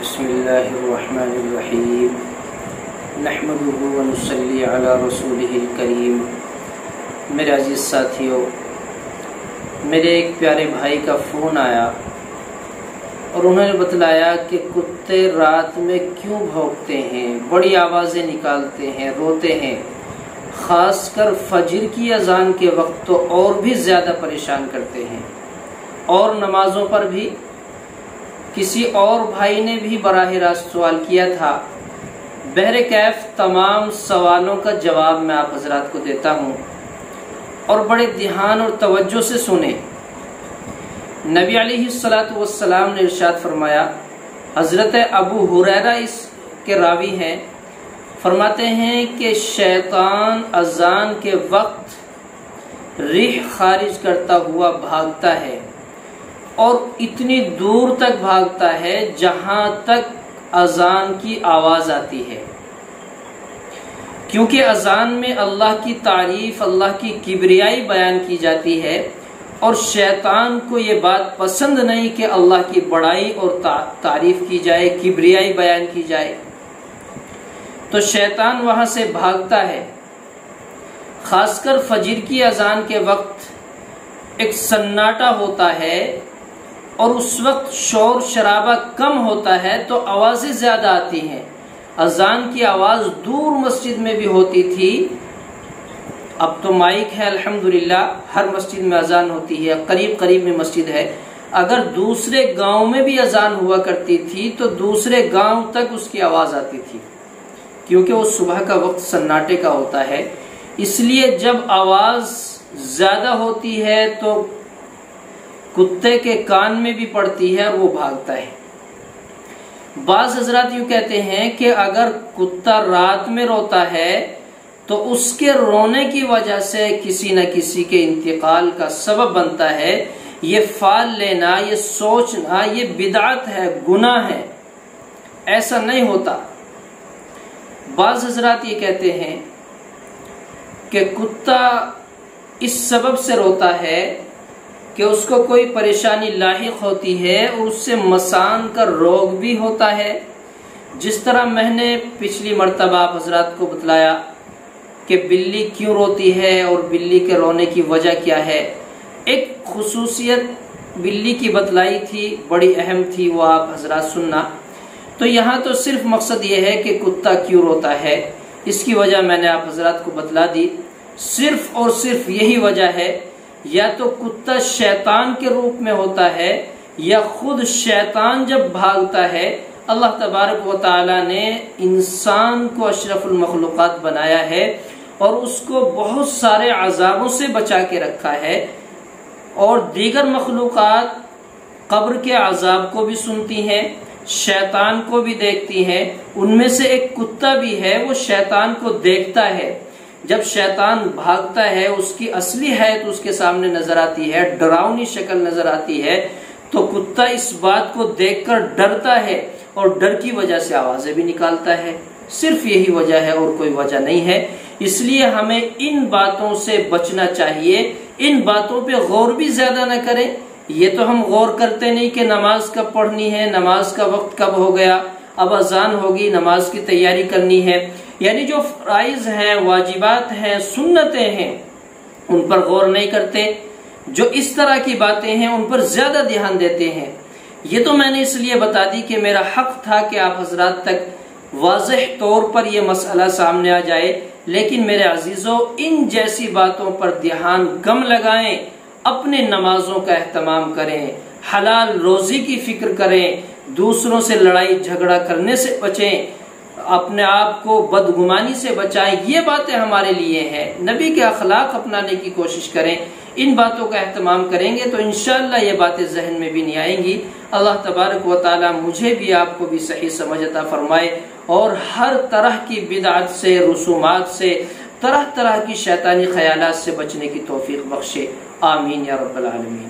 بسم اللہ الرحمن الرحیم نحمدہ ونصلی علی رسولہ الکریم۔ میرے عزیز ساتھیوں، میرے ایک پیارے بھائی کا فون آیا اور انہوں نے بتلایا کہ کتے رات میں کیوں بھونکتے ہیں، بڑی آوازیں نکالتے ہیں، روتے ہیں، خاص کر فجر کی اذان کے وقت تو اور بھی زیادہ پریشان کرتے ہیں، اور نمازوں پر بھی۔ کسی اور بھائی نے بھی براہ راست سوال کیا تھا۔ بہرکیف تمام سوالوں کا جواب میں آپ حضرات کو دیتا ہوں، اور بڑے دھیان اور توجہ سے سنیں۔ نبی علیہ السلام نے ارشاد فرمایا، حضرت ابو ہریرہ اس کے راوی ہیں، فرماتے ہیں کہ شیطان اذان کے وقت ریح خارج کرتا ہوا بھاگتا ہے، اور اتنی دور تک بھاگتا ہے جہاں تک اذان کی آواز آتی ہے، کیونکہ اذان میں اللہ کی تعریف، اللہ کی کبریائی بیان کی جاتی ہے، اور شیطان کو یہ بات پسند نہیں کہ اللہ کی بڑائی اور تعریف کی جائے، کبریائی بیان کی جائے، تو شیطان وہاں سے بھاگتا ہے۔ خاص کر فجر کی اذان کے وقت ایک سناٹا ہوتا ہے، اور اس وقت شور شرابہ کم ہوتا ہے تو آوازیں زیادہ آتی ہیں۔ اذان کی آواز دور مسجد میں بھی ہوتی تھی، اب تو مائک ہے الحمدللہ، ہر مسجد میں اذان ہوتی ہے، قریب قریب میں مسجد ہے۔ اگر دوسرے گاؤں میں بھی اذان ہوا کرتی تھی تو دوسرے گاؤں تک اس کی آواز آتی تھی، کیونکہ وہ صبح کا وقت سناٹے کا ہوتا ہے۔ اس لیے جب آواز زیادہ ہوتی ہے تو کتے کے کان میں بھی پڑتی ہے اور وہ بھاگتا ہے۔ بعض حضرات یوں کہتے ہیں کہ اگر کتا رات میں روتا ہے تو اس کے رونے کی وجہ سے کسی نہ کسی کے انتقال کا سبب بنتا ہے۔ یہ فال لینا، یہ سوچنا، یہ بدعت ہے، گناہ ہے، ایسا نہیں ہوتا۔ بعض حضرات یہ کہتے ہیں کہ کتا اس سبب سے روتا ہے کہ اس کو کوئی پریشانی لاحق ہوتی ہے، اور اس سے مسان کا روگ بھی ہوتا ہے۔ جس طرح میں نے پچھلی مرتبہ آپ حضرات کو بتلایا کہ بلی کیوں روتی ہے اور بلی کے رونے کی وجہ کیا ہے، ایک خصوصیت بلی کی بتلائی تھی، بڑی اہم تھی، وہ آپ حضرات سننا۔ تو یہاں تو صرف مقصد یہ ہے کہ کتا کیوں روتا ہے، اس کی وجہ میں نے آپ حضرات کو بتلا دی۔ صرف اور صرف یہی وجہ ہے، یا تو کتا شیطان کے روپ میں ہوتا ہے، یا خود شیطان جب بھاگتا ہے۔ اللہ تبارک و تعالی نے انسان کو اشرف المخلوقات بنایا ہے، اور اس کو بہت سارے عذابوں سے بچا کے رکھا ہے، اور دیگر مخلوقات قبر کے عذاب کو بھی سنتی ہیں، شیطان کو بھی دیکھتی ہیں۔ ان میں سے ایک کتا بھی ہے، وہ شیطان کو دیکھتا ہے۔ جب شیطان بھاگتا ہے، اس کی اصلی حیت اس کے سامنے نظر آتی ہے، ڈراؤنی شکل نظر آتی ہے، تو کتا اس بات کو دیکھ کر ڈرتا ہے، اور ڈر کی وجہ سے آوازیں بھی نکالتا ہے۔ صرف یہی وجہ ہے، اور کوئی وجہ نہیں ہے۔ اس لیے ہمیں ان باتوں سے بچنا چاہیے، ان باتوں پہ غور بھی زیادہ نہ کریں۔ یہ تو ہم غور کرتے نہیں کہ نماز کب پڑھنی ہے، نماز کا وقت کب ہو گیا، اب اذان ہوگی، نماز کی تیاری کرنی ہے۔ یعنی جو فرائض ہیں، واجبات ہیں، سنتیں ہیں، ان پر غور نہیں کرتے۔ جو اس طرح کی باتیں ہیں ان پر زیادہ دھیان دیتے ہیں۔ یہ تو میں نے اس لیے بتا دی کہ میرا حق تھا کہ آپ حضرات تک واضح طور پر یہ مسئلہ سامنے آ جائے، لیکن میرے عزیزوں، ان جیسی باتوں پر دھیان کم لگائیں، اپنے نمازوں کا اہتمام کریں، حلال روزی کی فکر کریں، دوسروں سے لڑائی جھگڑا کرنے سے بچیں، اپنے آپ کو بدگمانی سے بچائیں۔ یہ باتیں ہمارے لیے ہیں، نبی کے اخلاق اپنانے کی کوشش کریں۔ ان باتوں کا اہتمام کریں گے تو انشاءاللہ یہ باتیں ذہن میں بھی نہیں آئیں گی۔ اللہ تبارک و تعالی مجھے بھی آپ کو بھی صحیح سمجھ عطا فرمائے، اور ہر طرح کی بدعت سے، رسومات سے، طرح طرح کی شیطانی خیالات سے بچنے کی توفیق بخشے۔ آمین یا رب العالمین۔